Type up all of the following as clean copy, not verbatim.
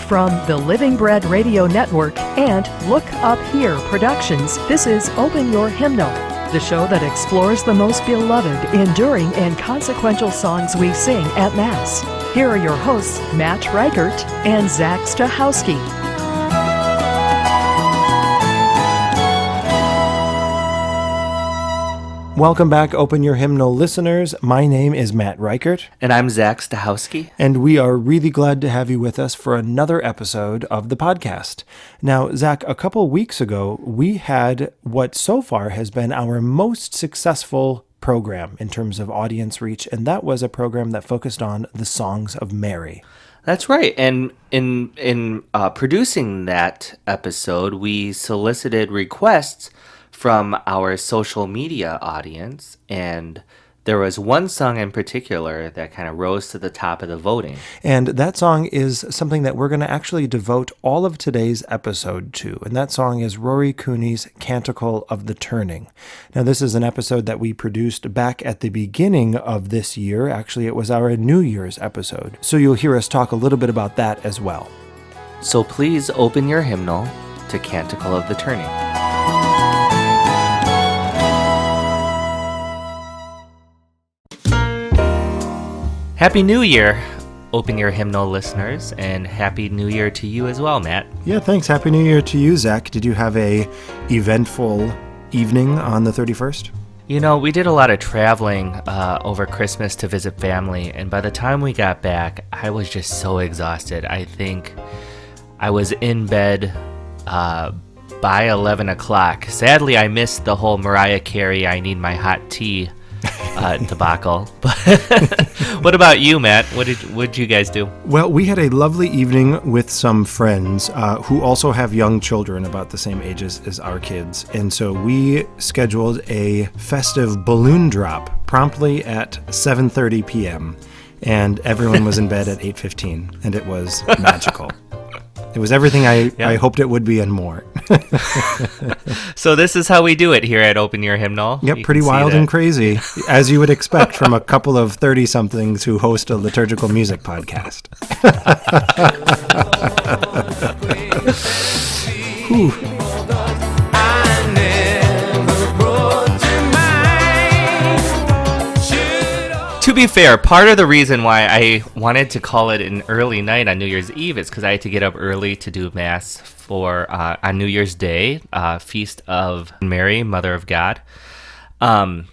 From the Living Bread Radio Network and Look Up Here Productions, this is Open Your Hymnal, the show that explores the most beloved, enduring, and consequential songs we sing at Mass. Here are your hosts, Matt Reichert and Zach Stachowski. Welcome back, Open Your Hymnal listeners. My name is Matt Reichert. And I'm Zach Stachowski. And we are really glad to have you with us for another episode of the podcast. Now, Zach, a couple weeks ago, we had what so far has been our most successful program in terms of audience reach, and that was a program that focused on the songs of Mary. That's right. And in producing that episode, we solicited requests from our social media audience, and there was one song in particular that kind of rose to the top of the voting. And that song is something that we're going to actually devote all of today's episode to, and that song is Rory Cooney's Canticle of the Turning. Now, this is an episode that we produced back at the beginning of this year. Actually, it was our New Year's episode, so you'll hear us talk a little bit about that as well. So please open your hymnal to Canticle of the Turning. Happy New Year, Open Your Hymnal listeners, and Happy New Year to you as well, Matt. Yeah, thanks. Happy New Year to you, Zach. Did you have a eventful evening on the 31st? You know, we did a lot of traveling over Christmas to visit family, and by the time we got back, I was just so exhausted. I think I was in bed by 11 o'clock. Sadly, I missed the whole Mariah Carey, I Need My Hot Tea debacle. But what about you, Matt? What did you guys do? Well, we had a lovely evening with some friends who also have young children about the same ages as our kids. And so we scheduled a festive balloon drop promptly at 7:30 p.m. And everyone was in bed at 8:15, and it was magical. It was everything I hoped it would be and more. So this is how we do it here at Open Your Hymnal. Yep, pretty wild and crazy, as you would expect from a couple of 30-somethings who host a liturgical music podcast. Whew. To be fair, part of the reason why I wanted to call it an early night on New Year's Eve is because I had to get up early to do Mass for on New Year's Day, Feast of Mary, Mother of God. And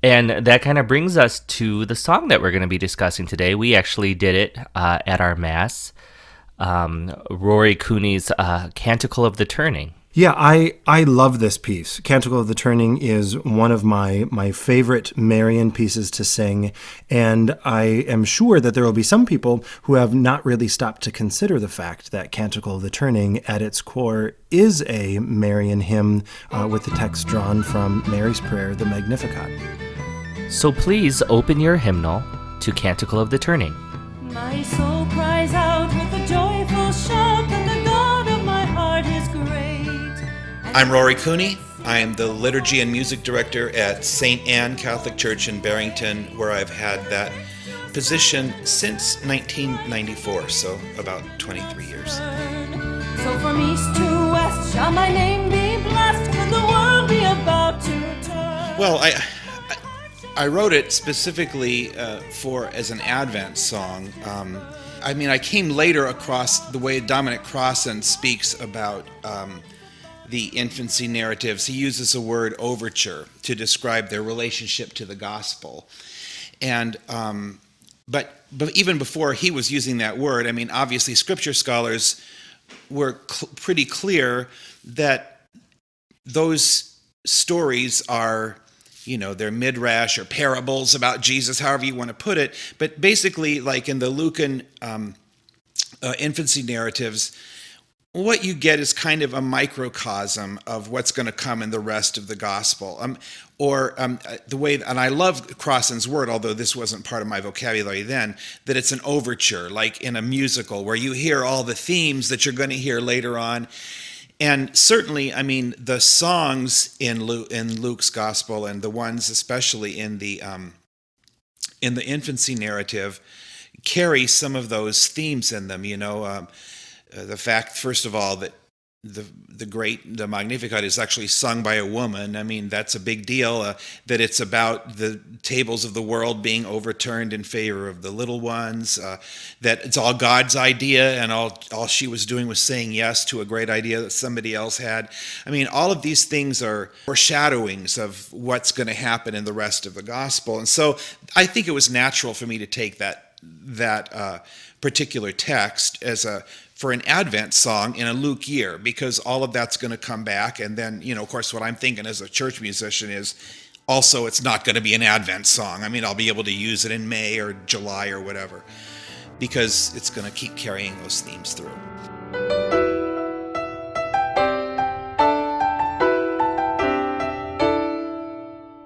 that kind of brings us to the song that we're going to be discussing today. We actually did it at our Mass, Rory Cooney's Canticle of the Turning. Yeah, I love this piece. Canticle of the Turning is one of my favorite Marian pieces to sing, and I am sure that there will be some people who have not really stopped to consider the fact that Canticle of the Turning, at its core, is a Marian hymn with the text drawn from Mary's prayer, the Magnificat. So please open your hymnal to Canticle of the Turning. My soul cries out with a joyful shout that the God of my heart is great. I'm Rory Cooney. I am the Liturgy and Music Director at St. Anne Catholic Church in Barrington, where I've had that position since 1994, so about 23 years. So from east to west shall my name be blessed, could the world be about to turn. Well, I wrote it specifically as an Advent song. I came later across the way Dominic Crossan speaks about the infancy narratives. He uses the word overture to describe their relationship to the gospel. And but even before he was using that word, obviously scripture scholars were pretty clear that those stories are, they're midrash or parables about Jesus, however you want to put it. But basically, like in the Lucan infancy narratives, what you get is kind of a microcosm of what's going to come in the rest of the gospel. The way, and I love Crossan's word, although this wasn't part of my vocabulary then, that it's an overture, like in a musical, where you hear all the themes that you're going to hear later on. And certainly, the songs in Luke's gospel, and the ones especially in the infancy narrative, carry some of those themes in them. the fact, first of all, that the Magnificat is actually sung by a woman. I mean, that's a big deal. That it's about the tables of the world being overturned in favor of the little ones. That it's all God's idea, and all she was doing was saying yes to a great idea that somebody else had. I mean, all of these things are foreshadowings of what's going to happen in the rest of the gospel. And so I think it was natural for me to take that particular text for an Advent song in a Luke year, because all of that's going to come back. And then, of course, what I'm thinking as a church musician is also it's not going to be an Advent song. I mean, I'll be able to use it in May or July or whatever, because it's going to keep carrying those themes through.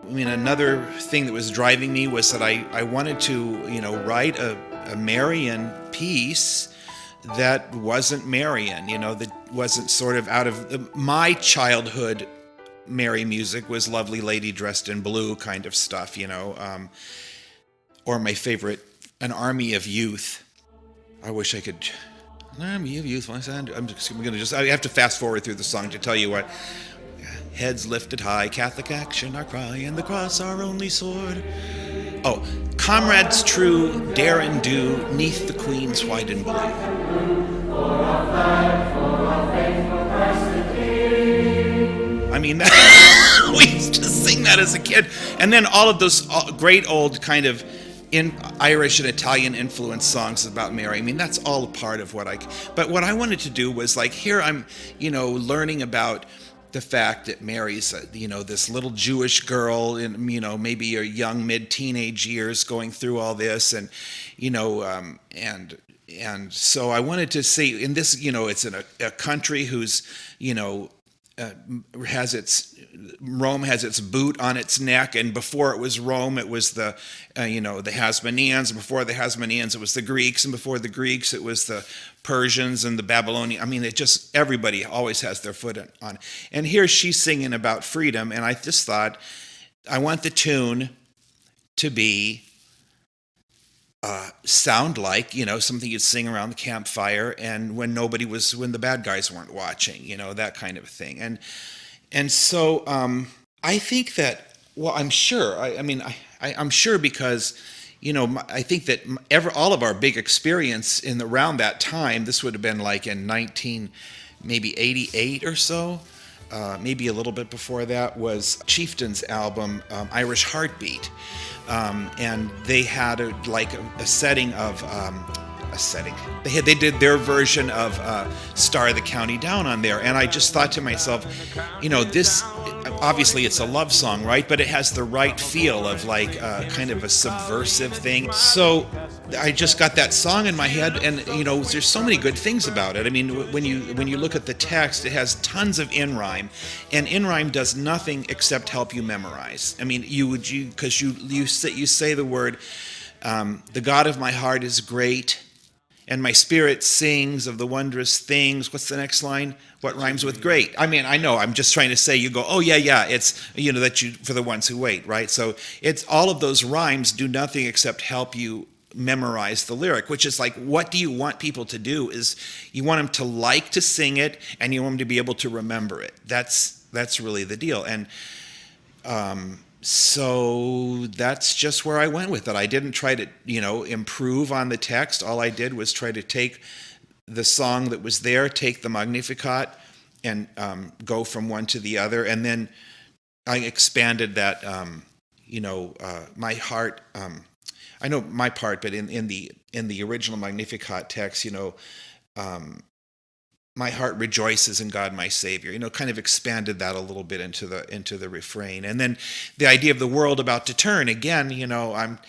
I mean, another thing that was driving me was that I wanted to, write a Marian piece that wasn't Marian, that wasn't sort of out of my childhood. Mary music was Lovely Lady Dressed in Blue kind of stuff, or my favorite, An Army of Youth. I wish I could. An Army of Youth. I'm just going to I have to fast forward through the song to tell you what. Heads lifted high, Catholic action our cry, and the cross our only sword. Oh, comrades true, dare and do, neath the Queen's white and blue. I mean, we used to sing that as a kid. And then all of those great old kind of Irish and Italian influenced songs about Mary. I mean, that's all a part of but what I wanted to do was here I'm, learning about the fact that Mary's, this little Jewish girl in, maybe a young mid-teenage years going through all this, and, and so I wanted to say in this, it's in a country who's, Rome has its boot on its neck, and before it was Rome, it was the Hasmoneans, and before the Hasmoneans, it was the Greeks, and before the Greeks, it was the Persians and the Babylonians. I mean, everybody always has their foot on. And here she's singing about freedom, and I just thought, I want the tune to be sound like, something you'd sing around the campfire, and when the bad guys weren't watching, that kind of thing. And so I think that, well, I'm sure, I'm sure because, I think that all of our big experience around that time, this would have been like in 1988 or so, maybe a little bit before that, was Chieftain's album, Irish Heartbeat. And they had a setting of They did their version of Star of the County Down on there, and I just thought to myself, this obviously it's a love song, right? But it has the right feel of kind of a subversive thing. So I just got that song in my head, and there's so many good things about it. I mean, when you look at the text, it has tons of in rhyme, and in rhyme does nothing except help you memorize. I mean, because you say the word, the God of my heart is great, and my spirit sings of the wondrous things. What's the next line? What rhymes with great? I mean, I know, I'm just trying to say, you go, oh yeah, it's, for the ones who wait, right? So it's all of those rhymes do nothing except help you memorize the lyric, which is what do you want people to do? Is you want them to like to sing it, and you want them to be able to remember it. That's really the deal. And so that's just where I went with it. I didn't try to, improve on the text. All I did was try to take the song that was there, take the Magnificat, and go from one to the other. And then I expanded that, my heart. I know my part, but in the original Magnificat text, my heart rejoices in God my Savior. Kind of expanded that a little bit into the refrain. And then the idea of the world about to turn, again, I'm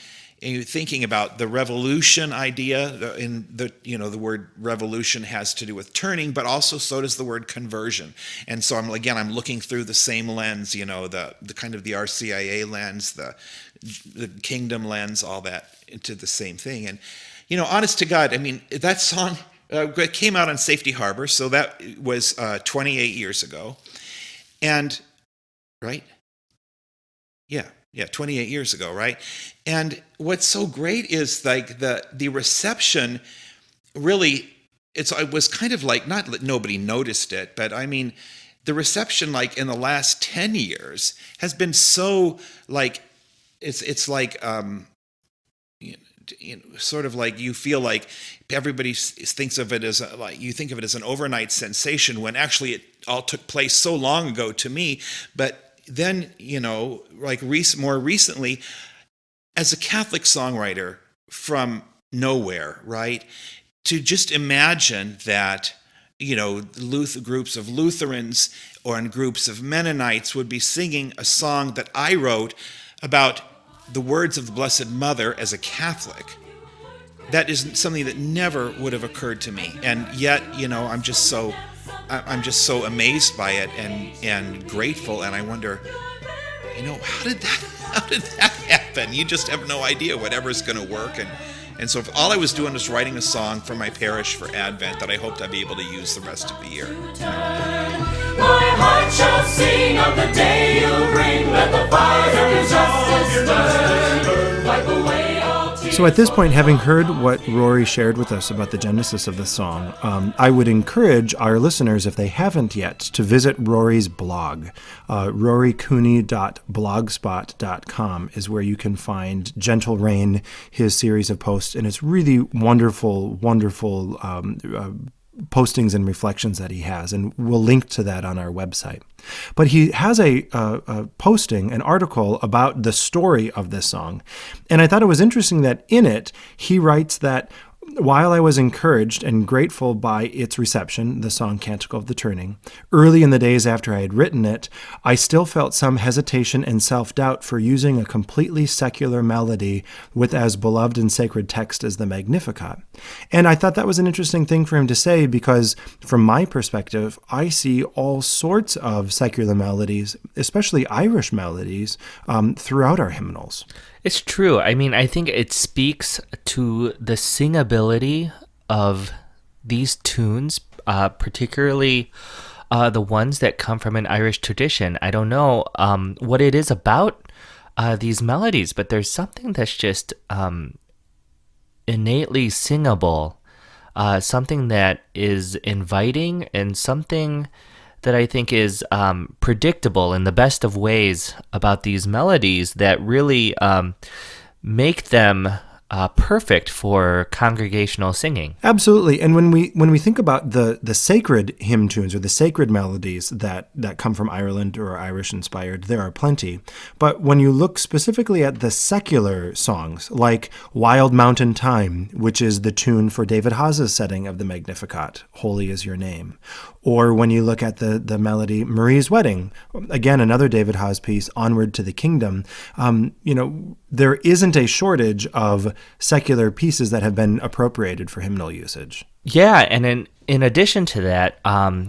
thinking about the revolution idea. In the word revolution has to do with turning, but also so does the word conversion. And so I'm looking through the same lens, the kind of the RCIA lens, the kingdom lens, all that into the same thing. And honest to God, I mean, that song, it came out on Safety Harbor, so that was 28 years ago. And, right? Yeah, 28 years ago, right? And what's so great is the reception really it was kind of like, not that nobody noticed it, but I mean, the reception like in the last 10 years has been so like, it's like, sort of like you feel like everybody thinks of it as like you think of it as an overnight sensation when actually it all took place so long ago to me. But then, like more recently, as a Catholic songwriter from nowhere, right? To just imagine that, groups of Lutherans or in groups of Mennonites would be singing a song that I wrote about the words of the Blessed Mother as a Catholic. That is something that never would have occurred to me, and yet, I'm just so amazed by it and grateful, and I wonder, how did that happen? You just have no idea whatever's going to work, and so if all I was doing was writing a song for my parish for Advent that I hoped I'd be able to use the rest of the year. My heart shall sing of the day you bring. Let the fire of justice burn. Wipe away all tears. So at this point, having heard what Rory shared with us about the genesis of the song, I would encourage our listeners, if they haven't yet, to visit Rory's blog. RoryCooney.blogspot.com is where you can find Gentle Rain, his series of posts, and it's really wonderful postings and reflections that he has, and we'll link to that on our website. But he has a posting, an article about the story of this song, and I thought it was interesting that in it, he writes that while I was encouraged and grateful by its reception, the song Canticle of the Turning, early in the days after I had written it, I still felt some hesitation and self-doubt for using a completely secular melody with as beloved and sacred text as the Magnificat. And I thought that was an interesting thing for him to say because, from my perspective, I see all sorts of secular melodies, especially Irish melodies, throughout our hymnals. It's true. I mean, I think it speaks to the singability of these tunes, particularly the ones that come from an Irish tradition. I don't know what it is about these melodies, but there's something that's just innately singable, something that is inviting and something that I think is predictable in the best of ways about these melodies that really make them perfect for congregational singing. Absolutely. And when we think about the sacred hymn tunes or the sacred melodies that come from Ireland or are Irish inspired, there are plenty. But when you look specifically at the secular songs, like Wild Mountain Thyme, which is the tune for David Haas's setting of the Magnificat, Holy is Your Name, or when you look at the melody Marie's Wedding, again, another David Haas piece, Onward to the Kingdom, there isn't a shortage of secular pieces that have been appropriated for hymnal usage. Yeah, and in addition to that,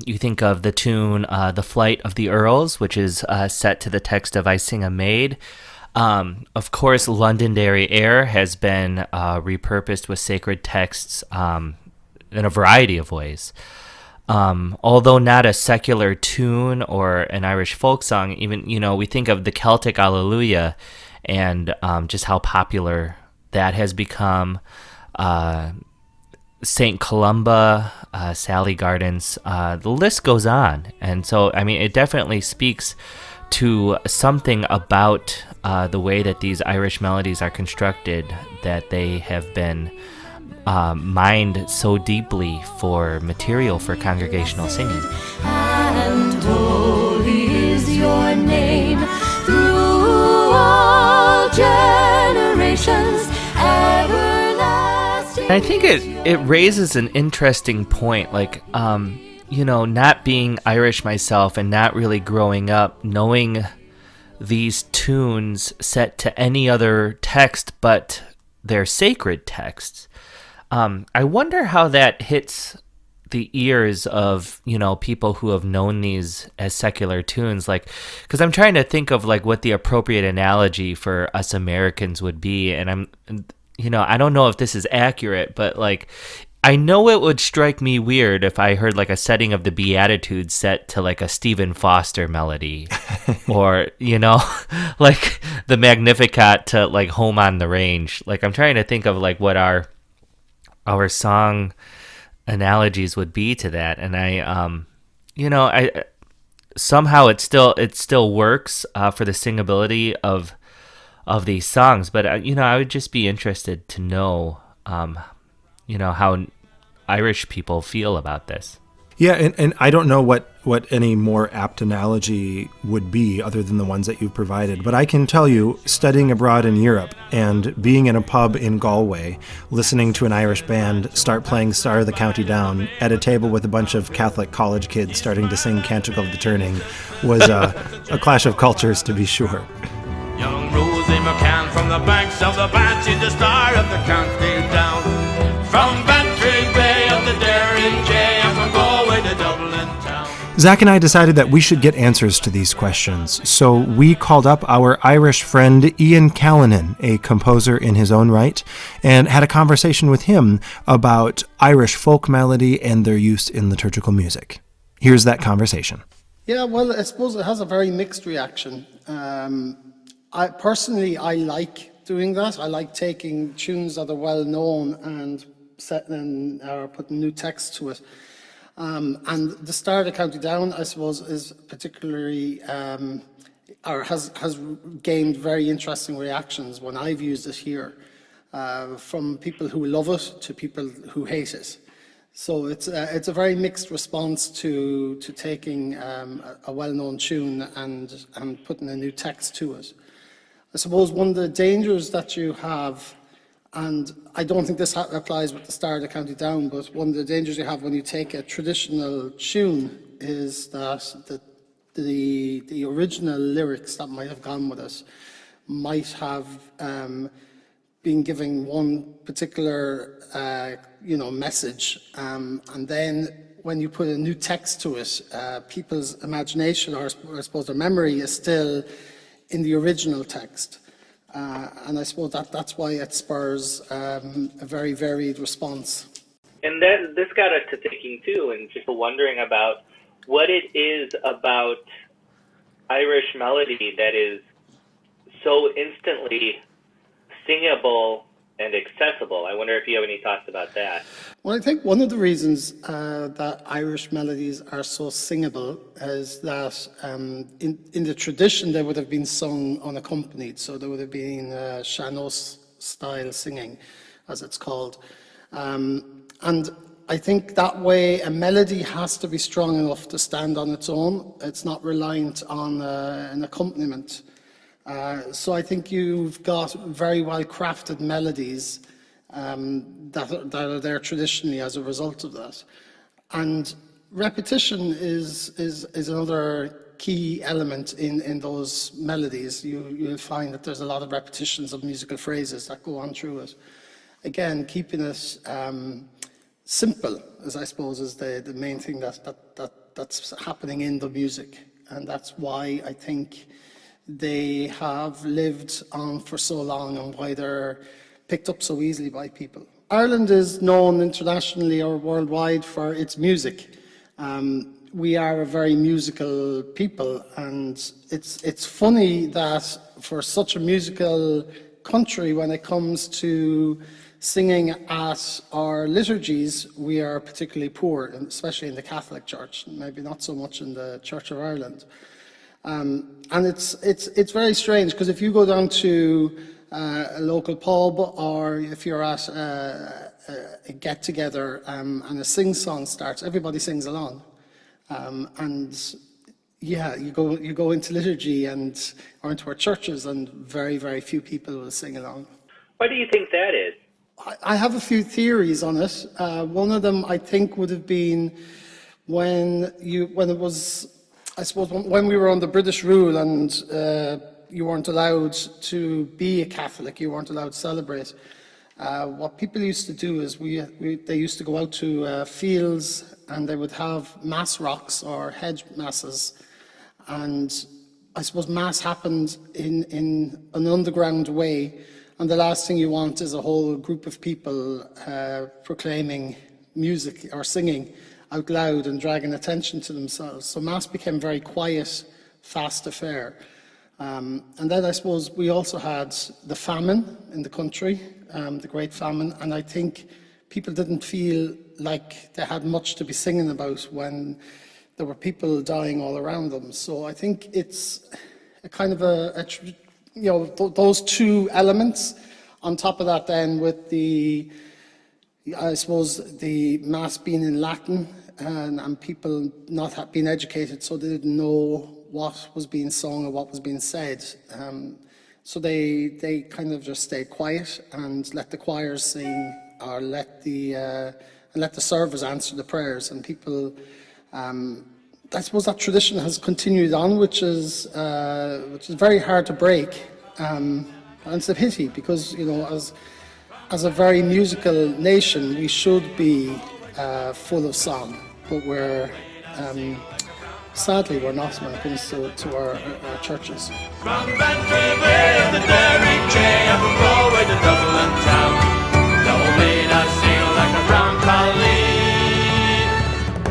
you think of the tune The Flight of the Earls, which is set to the text of I Sing a Maid. Of course, Londonderry Air has been repurposed with sacred texts in a variety of ways. Although not a secular tune or an Irish folk song, even, we think of the Celtic Alleluia and just how popular that has become. St. Columba, Sally Gardens, the list goes on. And so, I mean, it definitely speaks to something about the way that these Irish melodies are constructed, that they have been mined so deeply for material for congregational singing. And holy is your name through all generations, everlasting. I think it raises an interesting point, like, not being Irish myself and not really growing up knowing these tunes set to any other text but their sacred texts. I wonder how that hits the ears of, people who have known these as secular tunes, like, because I'm trying to think of like what the appropriate analogy for us Americans would be, and I don't know if this is accurate, but like, I know it would strike me weird if I heard like a setting of the Beatitudes set to like a Stephen Foster melody, or, like the Magnificat to like Home on the Range. Like, I'm trying to think of like what our song analogies would be to that. And I somehow it still works for the singability of these songs. But I would just be interested to know, how Irish people feel about this. Yeah, and I don't know what any more apt analogy would be other than the ones that you've provided, but I can tell you, studying abroad in Europe and being in a pub in Galway, listening to an Irish band start playing Star of the County Down at a table with a bunch of Catholic college kids starting to sing Canticle of the Turning was a clash of cultures, to be sure. Young Rosie McCann from the banks of the Banff, she's the star of the county down. From Bantry Bay of the Derry Jay, and from Galway to Dublin town. Zach and I decided that we should get answers to these questions, so we called up our Irish friend Ian Callanan, a composer in his own right, and had a conversation with him about Irish folk melody and their use in liturgical music. Here's that conversation. Yeah, well, I suppose it has a very mixed reaction. I personally like doing that. I like taking tunes that are well known and setting or putting new text to it. And the Star of the County Down, I suppose, is particularly or has gained very interesting reactions when I've used it here, from people who love it to people who hate it. So it's a very mixed response to taking a well-known tune and putting a new text to it. I suppose one of the dangers that you have, and I don't think this applies with the Star of the County Down, but one of the dangers you have when you take a traditional tune is that the original lyrics that might have gone with it might have been giving one particular message, and then when you put a new text to it, people's imagination, or I suppose their memory, is still in the original text. And I suppose that's why it spurs a very varied response. And then this got us to thinking too, and just wondering about what it is about Irish melody that is so instantly singable and accessible. I wonder if you have any thoughts about that. Well, I think one of the reasons that Irish melodies are so singable is that in the tradition they would have been sung unaccompanied, so there would have been sean-nós style singing, as it's called. And I think that way a melody has to be strong enough to stand on its own. It's not reliant on an accompaniment. So I think you've got very well crafted melodies that are there traditionally as a result of that. And repetition is another key element in those melodies. You'll find that there's a lot of repetitions of musical phrases that go on through it. Again, keeping it simple, as I suppose, is the main thing that's happening in the music. And that's why I think they have lived on for so long and why they're picked up so easily by people. Ireland is known internationally or worldwide for its music. We are a very musical people, and it's funny that for such a musical country, when it comes to singing at our liturgies, we are particularly poor, especially in the Catholic Church, maybe not so much in the Church of Ireland. And it's very strange, because if you go down to a local pub, or if you're at a get-together and a sing-song starts, everybody sings along. And yeah, you go into liturgy or into our churches, and very, very few people will sing along. Why do you think that is? I have a few theories on it. One of them, I think, would have been when it was, I suppose, when we were under British rule and you weren't allowed to be a Catholic, you weren't allowed to celebrate. What people used to do is they used to go out to fields, and they would have mass rocks or hedge masses, and I suppose mass happened in an underground way, and the last thing you want is a whole group of people proclaiming music or singing out loud and dragging attention to themselves. So mass became a very quiet, fast affair. And then I suppose we also had the famine in the country, the Great Famine, and I think people didn't feel like they had much to be singing about when there were people dying all around them. So I think it's a kind of those two elements. On top of that, then with I suppose the Mass being in Latin and people not being educated, so they didn't know what was being sung or what was being said. So they kind of just stayed quiet and let the choirs sing, or let the servers answer the prayers. And people, I suppose that tradition has continued on, which is very hard to break. And it's a pity because, as a very musical nation, we should be full of song, but sadly we're not when it comes to our churches. From Bantry Bay of the Derry Jay, and from Galway to Dublin town, thou made us sail like a brown colleen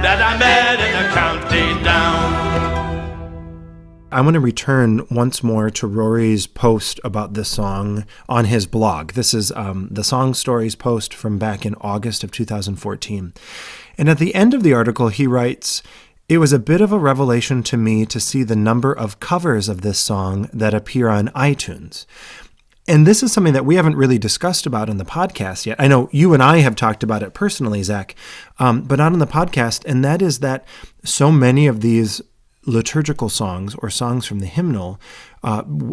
that I met in the county down. I want to return once more to Rory's post about this song on his blog. This is the Song Stories post from back in August of 2014. And at the end of the article, he writes, "It was a bit of a revelation to me to see the number of covers of this song that appear on iTunes." And this is something that we haven't really discussed about in the podcast yet. I know you and I have talked about it personally, Zach, but not on the podcast. And that is that so many of these liturgical songs or songs from the hymnal,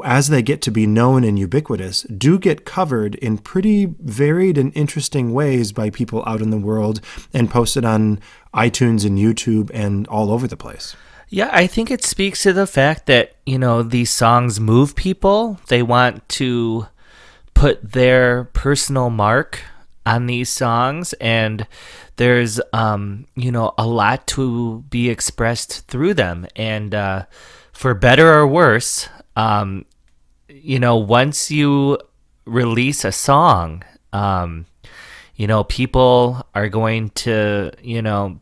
as they get to be known and ubiquitous, do get covered in pretty varied and interesting ways by people out in the world and posted on iTunes and YouTube and all over the place. Yeah, I think it speaks to the fact that, these songs move people. They want to put their personal mark on these songs, and there's a lot to be expressed through them. And for better or worse, once you release a song, people are going to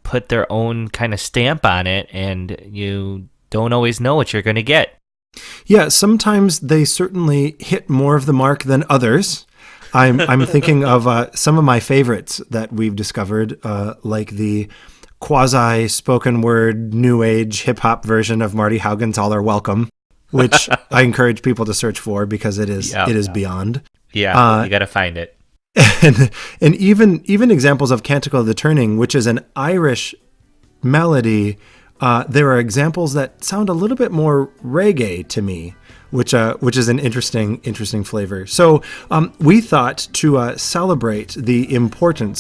put their own kind of stamp on it, and you don't always know what you're going to get. Yeah, sometimes they certainly hit more of the mark than others. I'm thinking of some of my favorites that we've discovered, like the quasi-spoken word, new age hip-hop version of Marty Haugen's All Are Welcome, which I encourage people to search for because it is beyond. Yeah, you got to find it. And even examples of Canticle of the Turning, which is an Irish melody, there are examples that sound a little bit more reggae to me, which is an interesting flavor. So we thought to celebrate the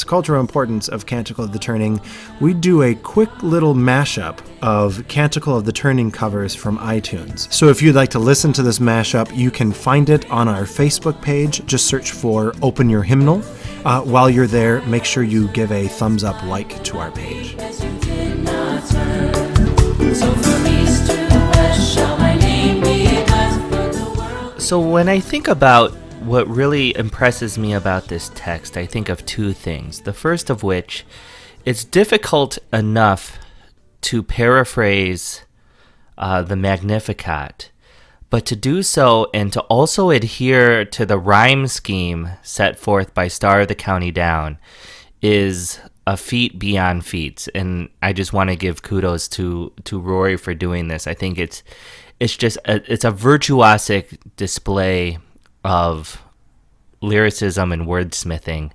cultural importance of Canticle of the Turning, we'd do a quick little mashup of Canticle of the Turning covers from iTunes. So if you'd like to listen to this mashup, you can find it on our Facebook page. Just search for Open Your Hymnal. While you're there, make sure you give a thumbs up like to our page. So when I think about what really impresses me about this text, I think of two things. The first of which, it's difficult enough to paraphrase the Magnificat, but to do so and to also adhere to the rhyme scheme set forth by Star of the County Down is a feat beyond feats. And I just want to give kudos to Rory for doing this. I think it's a virtuosic display of lyricism and wordsmithing,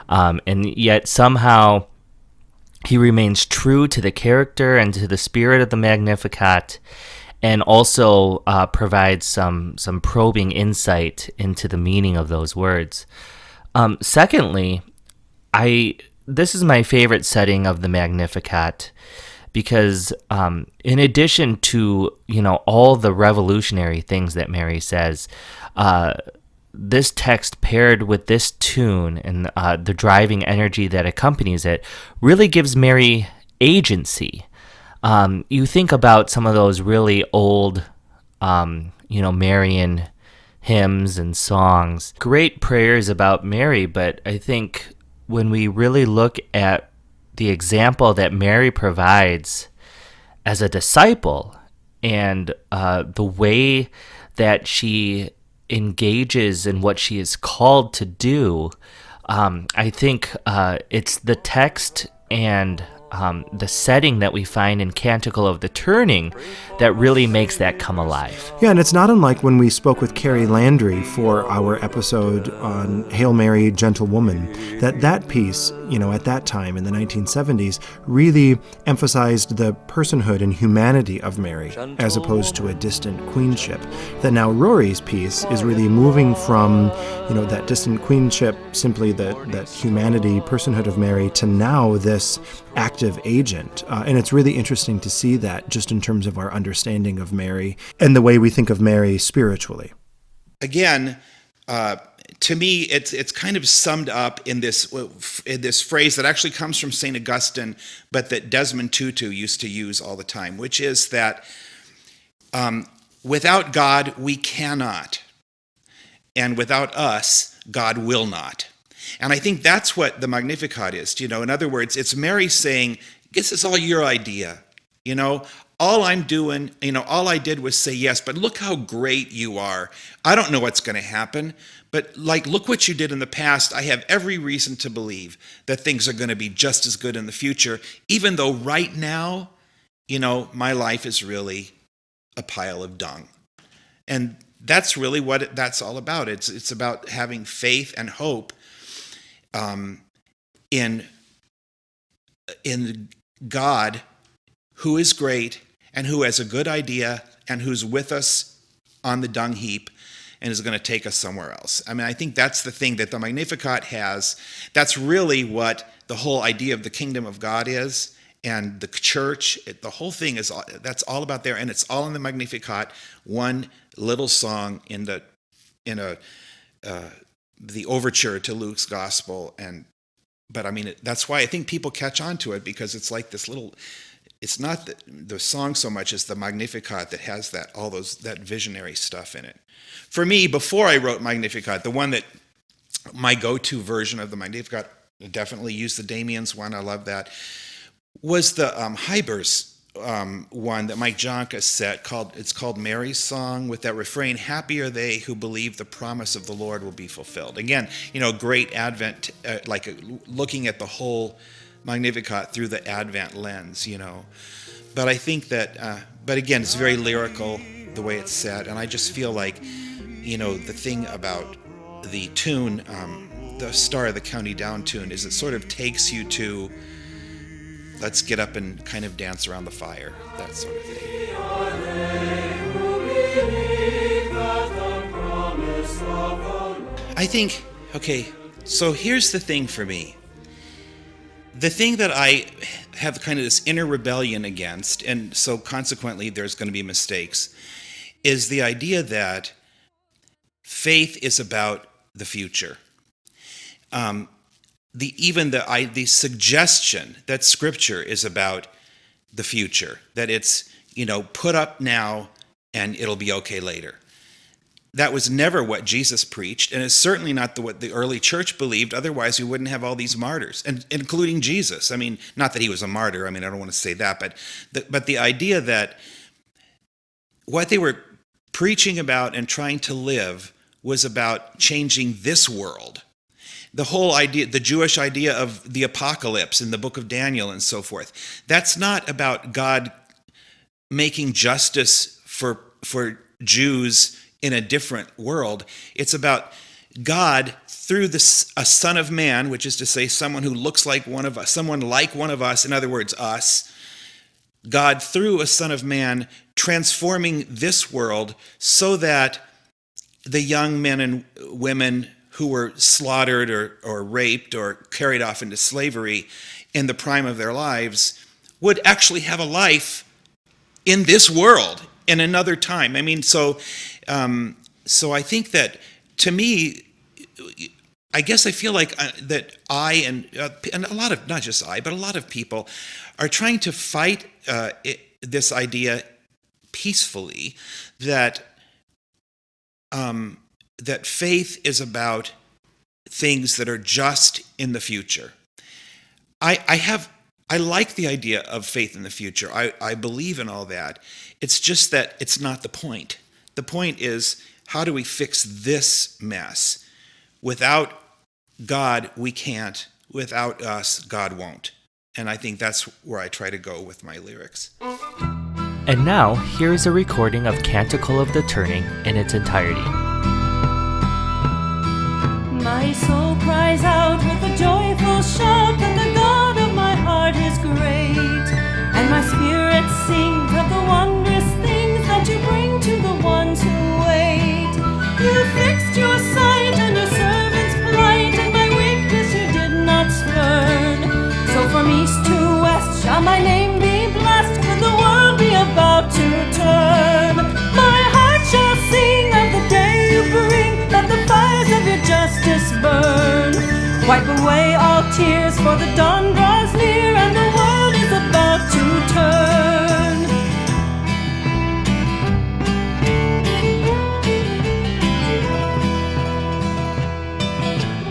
and yet somehow he remains true to the character and to the spirit of the Magnificat, and also provides some probing insight into the meaning of those words. Secondly, this is my favorite setting of the Magnificat, because in addition to all the revolutionary things that Mary says, this text paired with this tune and the driving energy that accompanies it really gives Mary agency. You think about some of those really old, Marian hymns and songs, great prayers about Mary, but I think when we really look at the example that Mary provides as a disciple and the way that she engages in what she is called to do, I think it's the text and the setting that we find in Canticle of the Turning that really makes that come alive. Yeah, and it's not unlike when we spoke with Carrie Landry for our episode on Hail Mary, Gentle Woman, that piece, at that time in the 1970s, really emphasized the personhood and humanity of Mary as opposed to a distant queenship. That now Rory's piece is really moving from, that distant queenship, simply that humanity, personhood of Mary, to now this active agent. And it's really interesting to see that just in terms of our understanding of Mary and the way we think of Mary spiritually. Again, to me, it's kind of summed up in this phrase that actually comes from St. Augustine, but that Desmond Tutu used to use all the time, which is that without God, we cannot. And without us, God will not. And I think that's what the Magnificat is. In other words, it's Mary saying, this is all your idea. All I'm doing, all I did was say yes, but look how great you are. I don't know what's going to happen, but look what you did in the past. I have every reason to believe that things are going to be just as good in the future, even though right now, my life is really a pile of dung. And that's really what that's all about. It's about having faith and hope in God, who is great and who has a good idea and who's with us on the dung heap and is going to take us somewhere else. I think that's the thing that the Magnificat has. That's really what the whole idea of the kingdom of God is, and the church. The whole thing that's all about there, and it's all in the Magnificat. One little song in the overture to Luke's gospel, but that's why I think people catch on to it, because it's like this little. It's not the song so much as the Magnificat that has that visionary stuff in it. For me, before I wrote Magnificat, the one that my go-to version of the Magnificat, I definitely used the Damien's one. I love that. Was the Hybers one that Mike Jonka set it's called Mary's Song, with that refrain, happy are they who believe the promise of the Lord will be fulfilled. Again, great Advent, looking at the whole Magnificat through the Advent lens, But I think that, but again, it's very lyrical the way it's set, and I just feel like, the thing about the tune, the Star of the County Down tune, is it sort of takes you to, let's get up and kind of dance around the fire, that sort of thing. I think, okay, so here's the thing for me. The thing that I have kind of this inner rebellion against, and so consequently there's going to be mistakes, is the idea that faith is about the future. The suggestion that Scripture is about the future, that it's, put up now and it'll be okay later. That was never what Jesus preached, and it's certainly not what the early church believed. Otherwise, we wouldn't have all these martyrs, and including Jesus. Not that he was a martyr. I don't want to say that, but the idea that what they were preaching about and trying to live was about changing this world. The whole idea, the Jewish idea of the apocalypse in the book of Daniel and so forth, that's not about God making justice for Jews in a different world. It's about God through a son of man, which is to say someone who looks like one of us, someone like one of us, in other words, us. God through a son of man transforming this world so that the young men and women who were slaughtered or raped or carried off into slavery in the prime of their lives would actually have a life in this world in another time. So I think that, to me, I guess I feel like that I and a lot of, not just I, but a lot of people are trying to fight this idea peacefully that that faith is about things that are just in the future. I like the idea of faith in the future. I believe in all that. It's just that it's not the point. The point is, how do we fix this mess? Without God, we can't. Without us, God won't. And I think that's where I try to go with my lyrics. And now, here is a recording of Canticle of the Turning in its entirety. My soul cries out with a joyful shout that the God of my heart is great, and my spirit sings of the wondrous things that you bring to the ones who wait. You fixed your sight on your servant's plight, and my weakness you did not spurn. So from east to west shall my name be blessed, for the world be about to turn. My heart shall sing of the day you bring, that the fires of your justice burn. Wipe away all tears, for the dawn draws near, and the world is about to turn.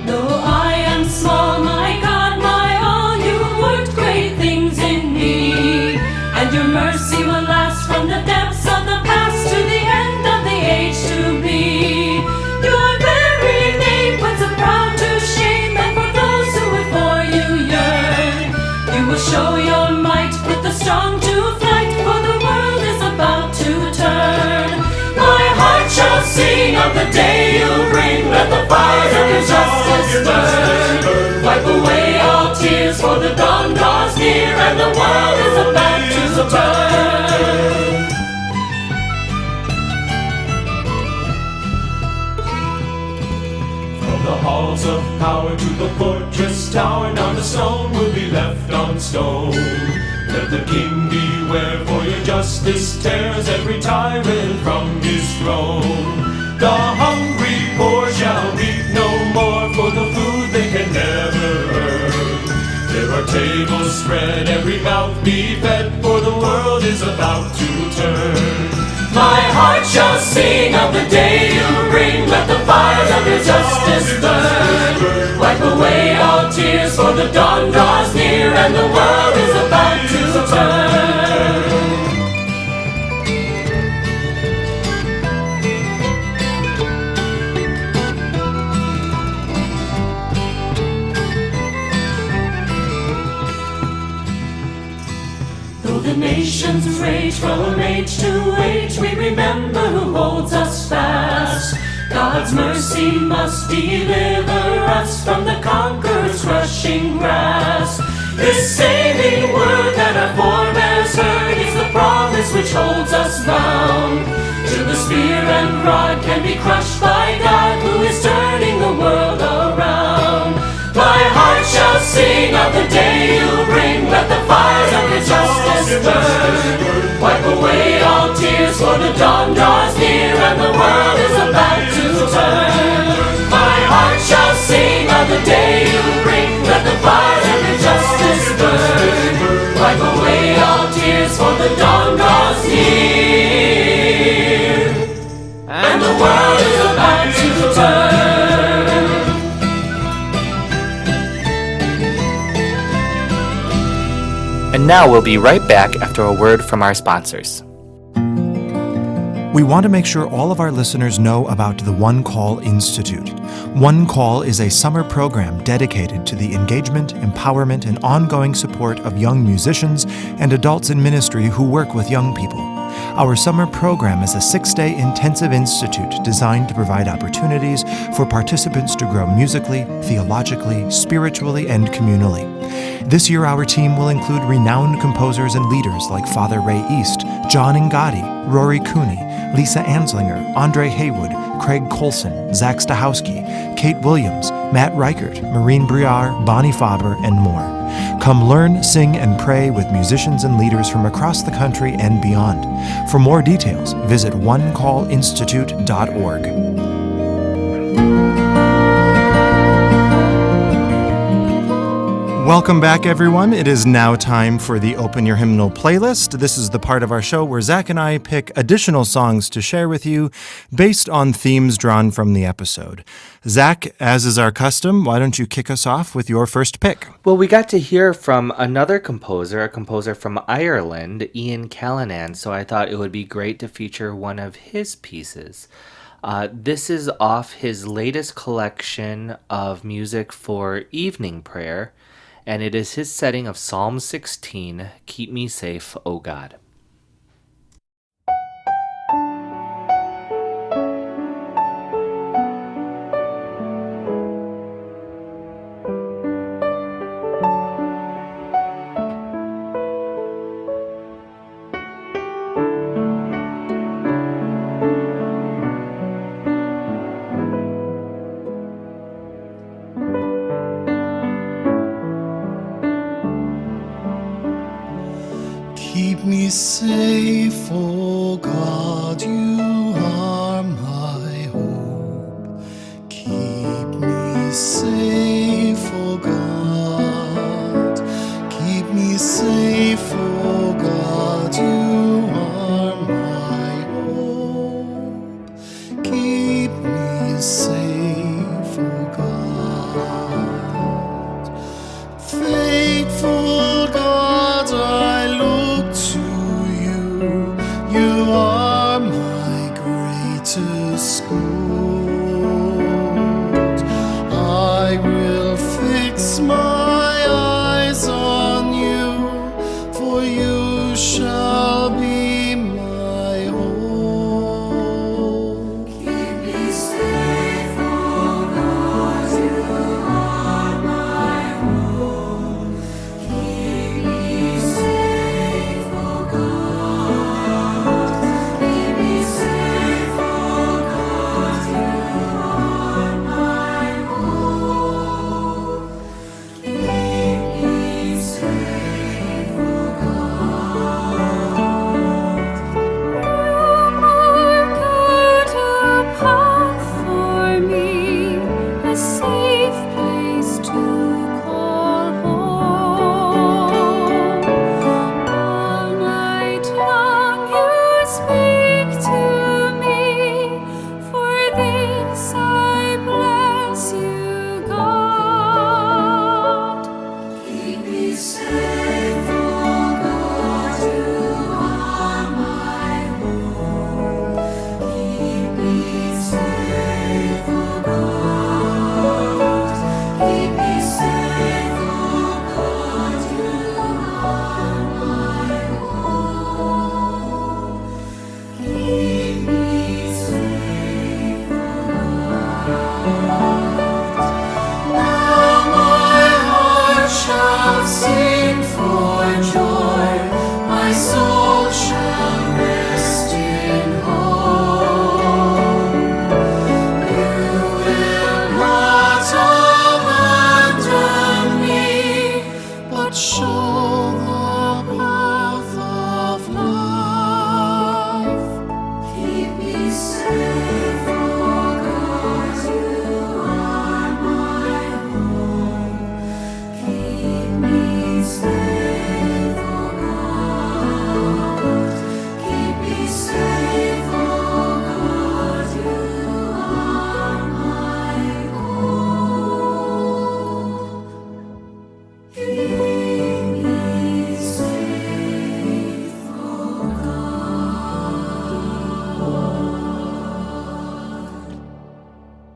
Though I am small, my God, my all, you worked great things in me, and your mercy will last from the depths of the past to the end of the age to be. Your very name puts a proud to shame, and for those who would for you yearn, you will show your might, put the strong to flight, for the world is about to turn. My heart shall sing of the day you bring, let the fires of your justice burn. Wipe away all tears, for the dawn draws near, and the world is about to turn. From the halls of power to the fortress tower, now the stone will be left on stone. Let the king beware, for your justice tears every tyrant from his throne. The hungry poor shall weep no more for the food they can never earn. There are tables spread, every mouth be fed, for the world is about to turn. My heart shall sing of the day you bring, let the fires of your justice burn. Wipe away all tears, for the dawn draws near, and the world is about to turn. Though the nations rage from age to age, we remember who holds us fast. God's mercy must deliver us from the conqueror's crushing grasp. This saving word that our forebears heard is the promise which holds us bound. Till the spear and rod can be crushed by God, who is turning the world around. My heart shall sing of the day you bring, let the fires of your justice burn. Wipe away all tears, for the dawn draws near, and the world is about to turn. My heart shall sing of the day you bring, let the fires of your justice burn. Wipe away all tears, for the dawn draws near, and the world is about to turn. And now we'll be right back after a word from our sponsors. We want to make sure all of our listeners know about the One Call Institute. One Call is a summer program dedicated to the engagement, empowerment, and ongoing support of young musicians and adults in ministry who work with young people. Our summer program is a 6-day intensive institute designed to provide opportunities for participants to grow musically, theologically, spiritually, and communally. This year, our team will include renowned composers and leaders like Father Ray East, John Ngati, Rory Cooney, Lisa Anslinger, Andre Haywood, Craig Colson, Zach Stahowski, Kate Williams, Matt Reichert, Maureen Briard, Bonnie Faber, and more. Come learn, sing, and pray with musicians and leaders from across the country and beyond. For more details, visit onecallinstitute.org. Welcome back, everyone. It is now time for the Open Your Hymnal playlist. This is the part of our show where Zach and I pick additional songs to share with you based on themes drawn from the episode. Zach, as is our custom, why don't you kick us off with your first pick? Well, we got to hear from another composer, a composer from Ireland, Ian Callanan, so I thought it would be great to feature one of his pieces. This is off his latest collection of music for evening prayer, and it is his setting of Psalm 16, Keep Me Safe, O God. Keep me safe, O God, you are my hope. Keep me safe, O God. Keep me safe, O God, you are my hope. Keep me safe, O God. Faithful God, I look to you. You are my greatest good. I will fix my eyes on you, for you shall be my hope. Keep me safe, O God, you are my home. Keep me safe, O God. Keep me safe, O God, you are my home. Keep me safe, O God. Mark out a path for me, a safe place to call home. All night long you speak to me, for this I bless you, God. Keep me safe, O God, you are my home. Keep me safe, O God. Keep me safe, O God, you are my home. Keep me safe, O Now my heart shall sing for joy, my soul shall rest in hope. You will not abandon me, but show the path of life. Keep me safe, O God, you are my home. Keep me safe, O God. Keep me safe, O God, you are my home. Keep me safe, O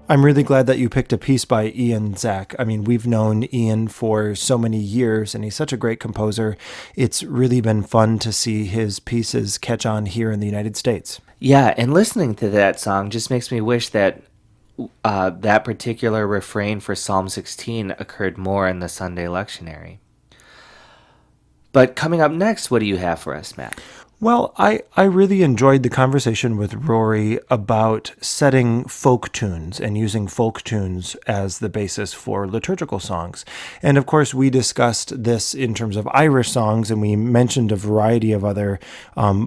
I'm really glad that you picked a piece by Ian Zach. I mean, we've known Ian for so many years, and he's such a great composer. It's really been fun to see his pieces catch on here in the United States. Yeah, and listening to that song just makes me wish that that particular refrain for Psalm 16 occurred more in the Sunday lectionary. But coming up next, what do you have for us, Matt? Well, I really enjoyed the conversation with Rory about setting folk tunes and using folk tunes as the basis for liturgical songs. And of course, we discussed this in terms of Irish songs, and we mentioned a variety of other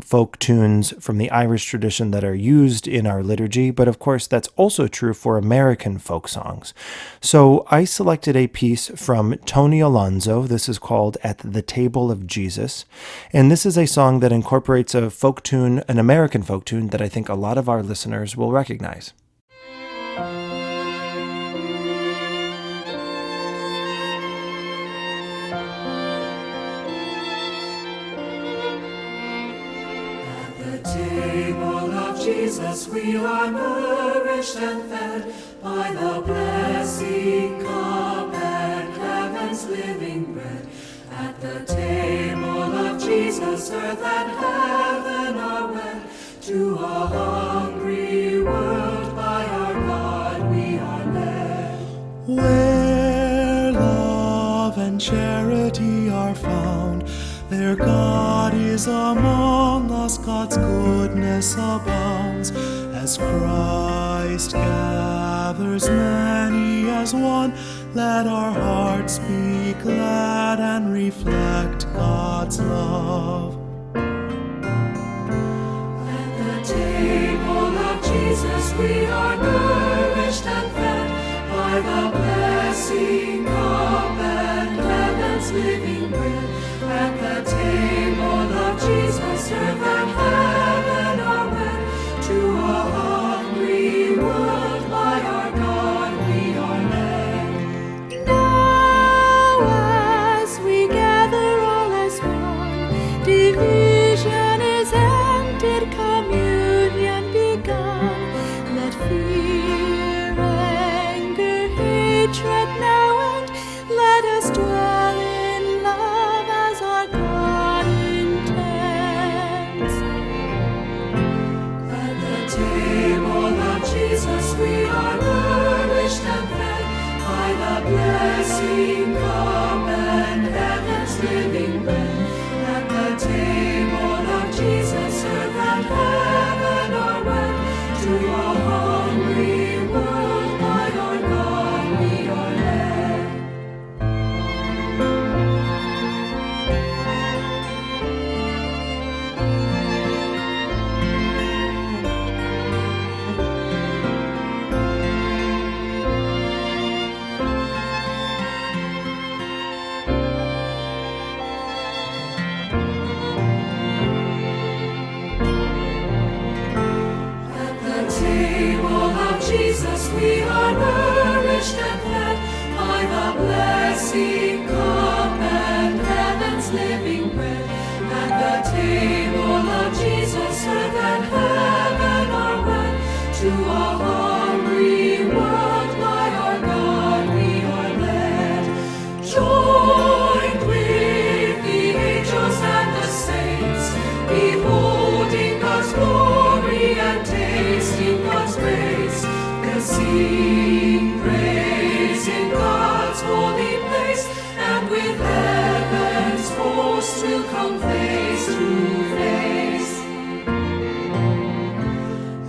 folk tunes from the Irish tradition that are used in our liturgy. But of course, that's also true for American folk songs. So I selected a piece from Tony Alonso. This is called At the Table of Jesus. And this is a song that incorporates a folk tune, an American folk tune that I think a lot of our listeners will recognize. At the table of Jesus we are nourished and fed by the blessing cup and heaven's living bread. At the table of Jesus, earth and heaven are wed. To a hungry world by our God we are led. Where love and charity are found, there God is among us, God's goodness abounds. As Christ gathers many as one, let our hearts be glad and reflect God's love. At the table of Jesus we are nourished and fed by the blessing cup and heaven's living bread. At the table of Jesus, earth and heaven are wed. To a hungry world by our God we are led. Now as we gather all as one, division is ended, communion begun. Let fear, anger, hatred now end. Let us dwell in love as our God intends. At the table of Jesus we are nourished and fed by the blessing cup and heaven's living bread. At the table of Jesus, earth and heaven are wed. To a hungry world by our God we are led. At the table of Jesus we are nourished and fed by the blessing cup and heaven's living bread. At the table of Jesus, earth and heaven are wed. To a hungry world by our God we are led. Joined with the angels and the saints, beholding God's glory and tasting God's grace, we'll sing praise in God's holy place, and with heaven's hosts we'll come face to face.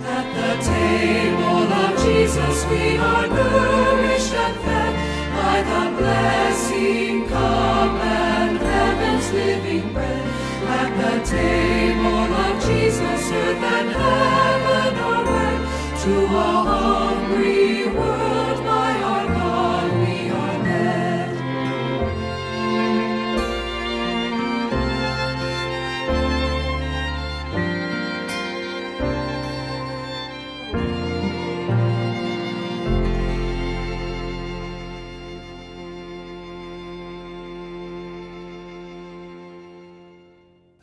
At the table of Jesus we are nourished and fed by the blessing cup and heaven's living bread. At the table of Jesus, earth and heaven are wed. To a hungry world by our God we are led.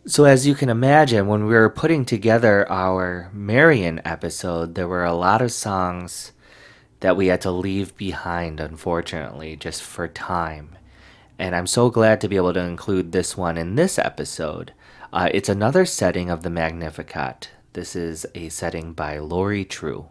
So, as you can imagine, when we were putting together our Marian episode, there were a lot of songs that we had to leave behind, unfortunately, just for time. And I'm so glad to be able to include this one in this episode. It's another setting of the Magnificat. This is a setting by Rory Cooney.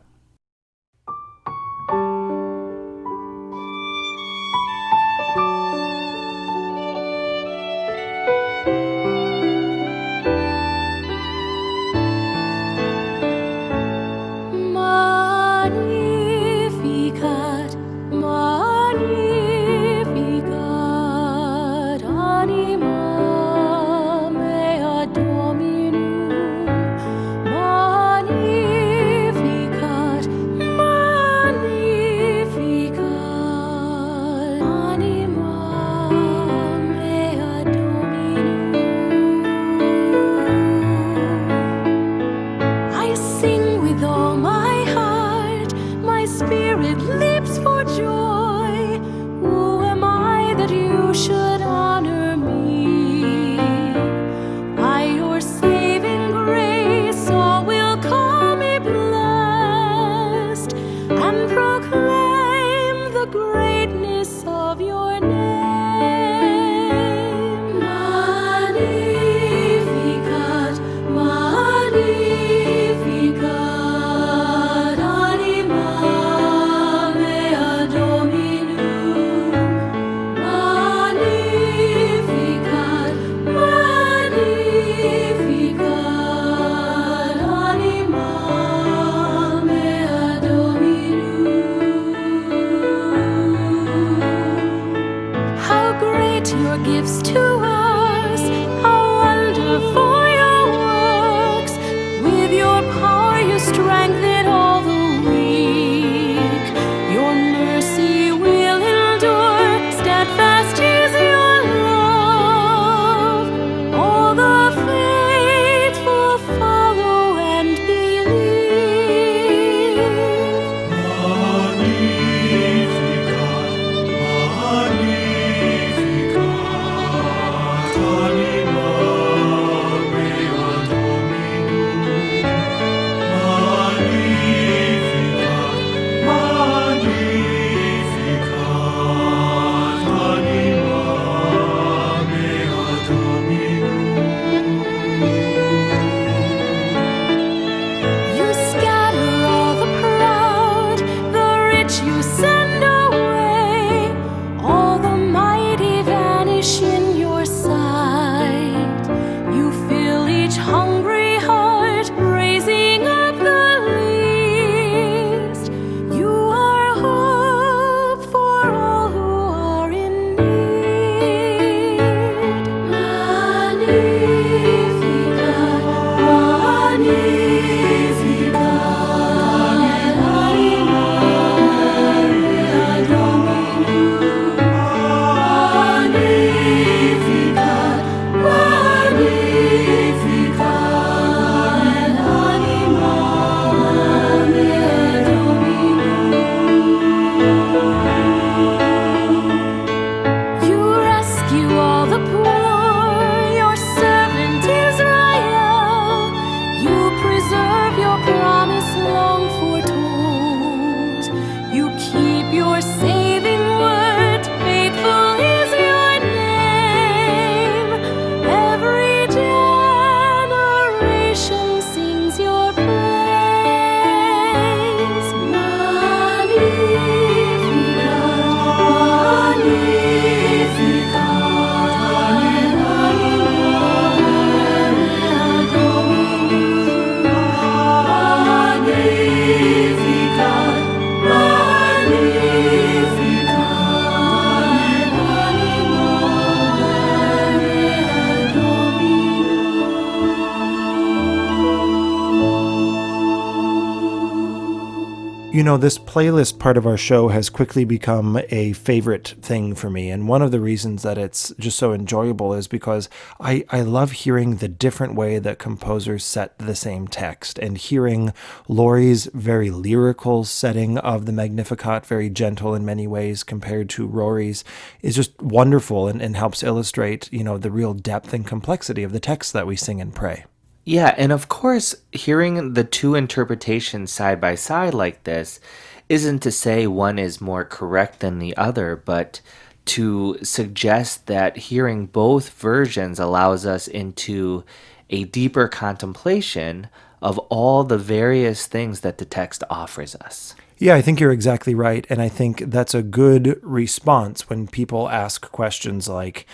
Magnificat, Magnificat, anima mea Dominum. Magnificat, Magnificat, anima mea Dominum. I sing with all my heart, my spirit leaps for joy. Who am I that you should honor me? By your saving grace, all will call me blessed and proclaim the greatness of your name. great your gifts to us, how wonderful your works. With your power you strengthen all the weak. Your mercy will endure, steadfast is your love. All the faithful follow and believe. You scatter all the proud, the rich you send away. All the mighty vanish in your sight. You fill each hungry heart, raising up the least. You are hope for all who are in need. Magnificat, You rescue all the poor, your servant Israel. You preserve your promise long foretold. You keep your saving word, faithful is your name. Every generation sings your praise. You know, this playlist part of our show has quickly become a favorite thing for me. And one of the reasons that it's just so enjoyable is because I love hearing the different way that composers set the same text, and hearing Laurie's very lyrical setting of the Magnificat, very gentle in many ways compared to Rory's, is just wonderful and helps illustrate, you know, the real depth and complexity of the text that we sing and pray. Yeah, and of course, hearing the two interpretations side by side like this isn't to say one is more correct than the other, but to suggest that hearing both versions allows us into a deeper contemplation of all the various things that the text offers us. Yeah, I think you're exactly right. And I think that's a good response when people ask questions like,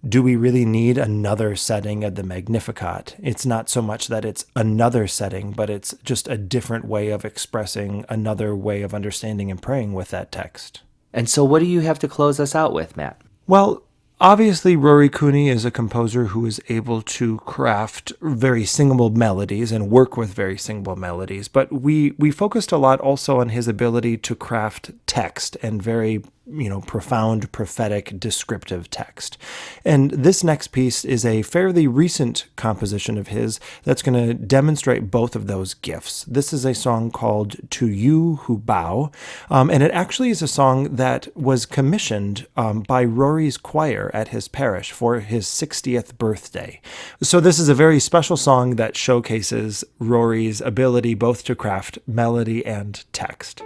do we really need another setting of the Magnificat? It's not so much that it's another setting, but it's just a different way of expressing another way of understanding and praying with that text. And so what do you have to close us out with, Matt? Well, obviously, Rory Cooney is a composer who is able to craft very singable melodies and work with very singable melodies, but we focused a lot also on his ability to craft text and very profound, prophetic, descriptive text. And this next piece is a fairly recent composition of his that's going to demonstrate both of those gifts. This is a song called To You Who Bow, and it actually is a song that was commissioned by Rory's choir at his parish for his 60th birthday. So this is a very special song that showcases Rory's ability both to craft melody and text.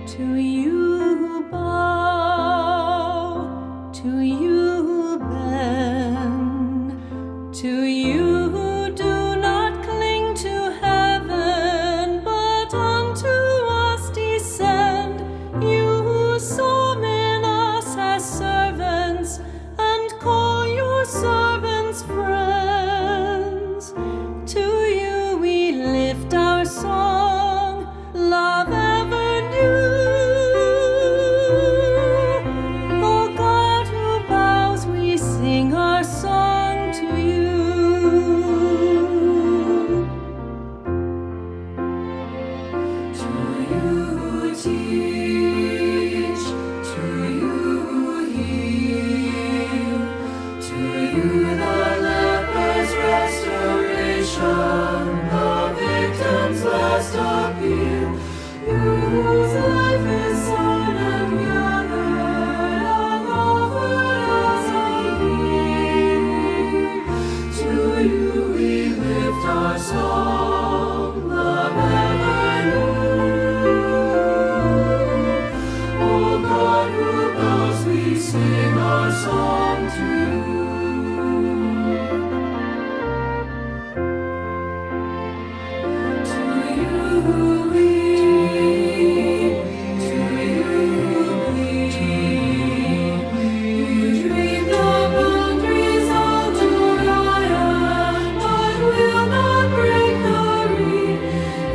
To you who bow, to you who bend, to you who do not cling to heaven, but unto us descend, you who so many God who knows, we sing our song to you. To you who lead, to you who lead, you dream the boundaries of Orion, but will not break the reed.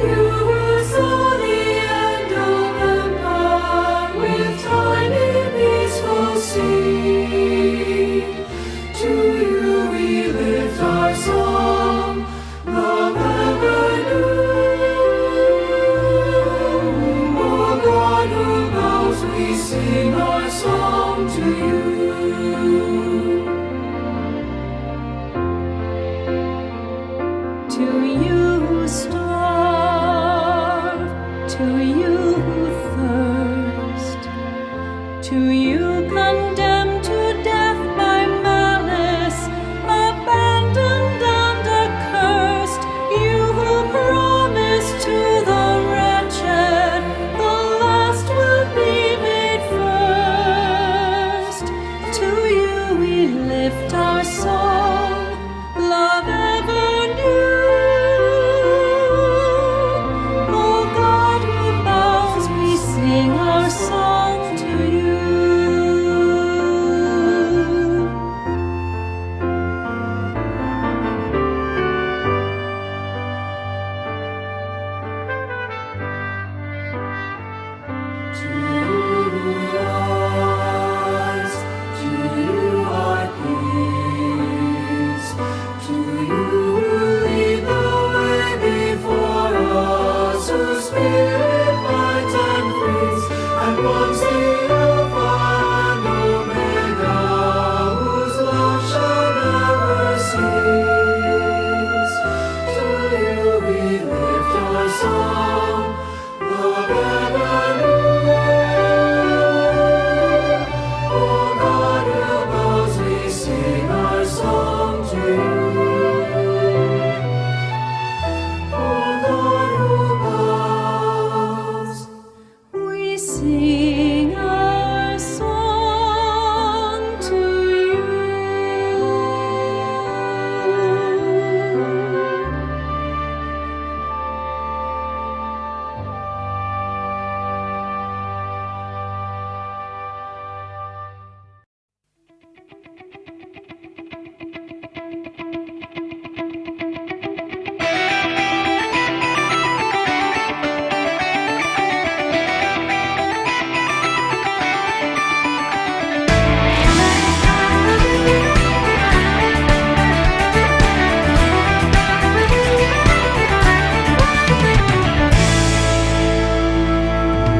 You who saw the end of empire with tiny peaceful sea. To you we lift our song, love ever new. Oh God who knows, we sing our song to you. To you who starve, to you who thirst, to you condemned to death by malice, abandoned and accursed, you who promised to the wretched, the last will be made first. To you we lift our song, love ever new. Oh God who bows, we sing our song to you. To you rise, to you our peace, to you lead the way before us, whose spirit might and frees, and once the Alpha and Omega, whose love shall never cease. To you we lift our song, love ever new. Oh God who knows, we sing our song to you. Oh God who knows, we sing our song to you.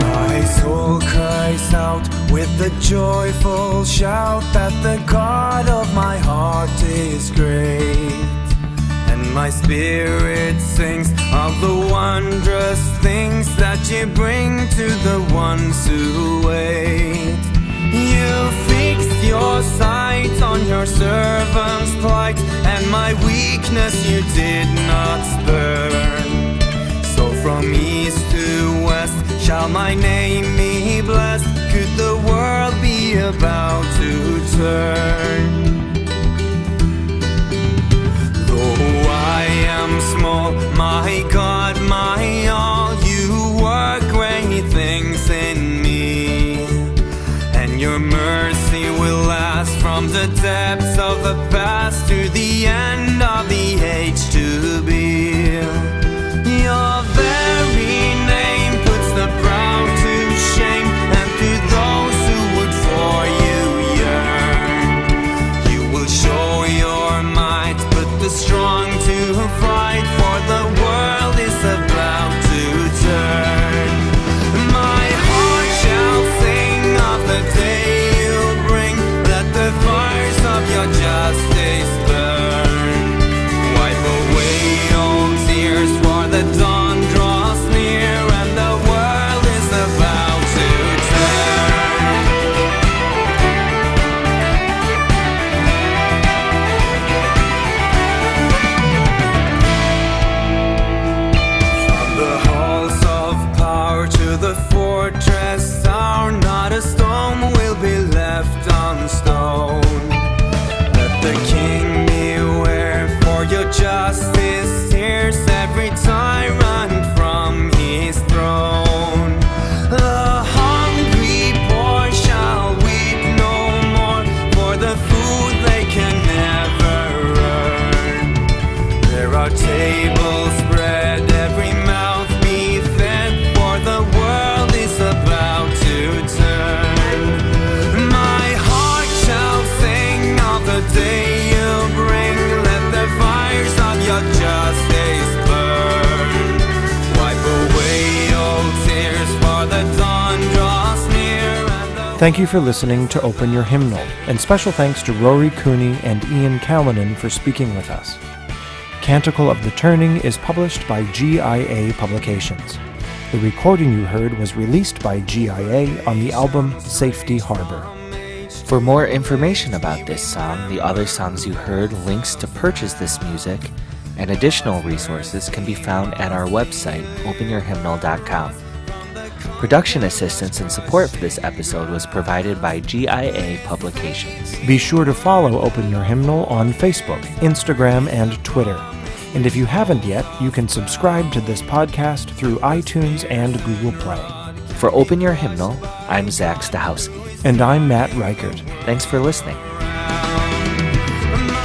My soul cries out with a joyful shout that the God of my heart is great. And my spirit sings of the wondrous things that you bring to the ones who wait. You fixed your sight on your servant's plight, and my weakness you did not spurn. So from east to west shall my name be blessed, could the world be about to turn. Though I am small, my God, my all, you work great things in me. And your mercy will last from the depths of the past to the end of the age to be. Your very name puts the proud to shame, and to those who would for you yearn, you will show your might, put the strong to fight, for the world is about to turn. My heart shall sing of the day you bring, let the fires of your justice burn. Wipe away Thank you for listening to Open Your Hymnal, and special thanks to Rory Cooney and Ian Callanan for speaking with us. Canticle of the Turning is published by GIA Publications. The recording you heard was released by GIA on the album Safety Harbor. For more information about this song, the other songs you heard, links to purchase this music, and additional resources can be found at our website, openyourhymnal.com. Production assistance and support for this episode was provided by GIA Publications. Be sure to follow Open Your Hymnal on Facebook, Instagram, and Twitter. And if you haven't yet, you can subscribe to this podcast through iTunes and Google Play. For Open Your Hymnal, I'm Zach Stahowski. And I'm Matt Reichert. Thanks for listening.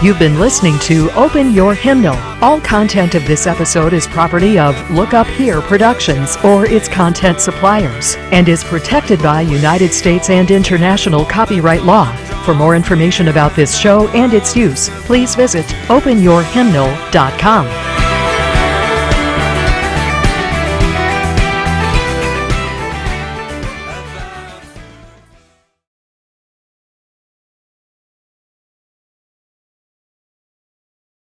You've been listening to Open Your Hymnal. All content of this episode is property of Look Up Here Productions or its content suppliers and is protected by United States and international copyright law. For more information about this show and its use, please visit openyourhymnal.com.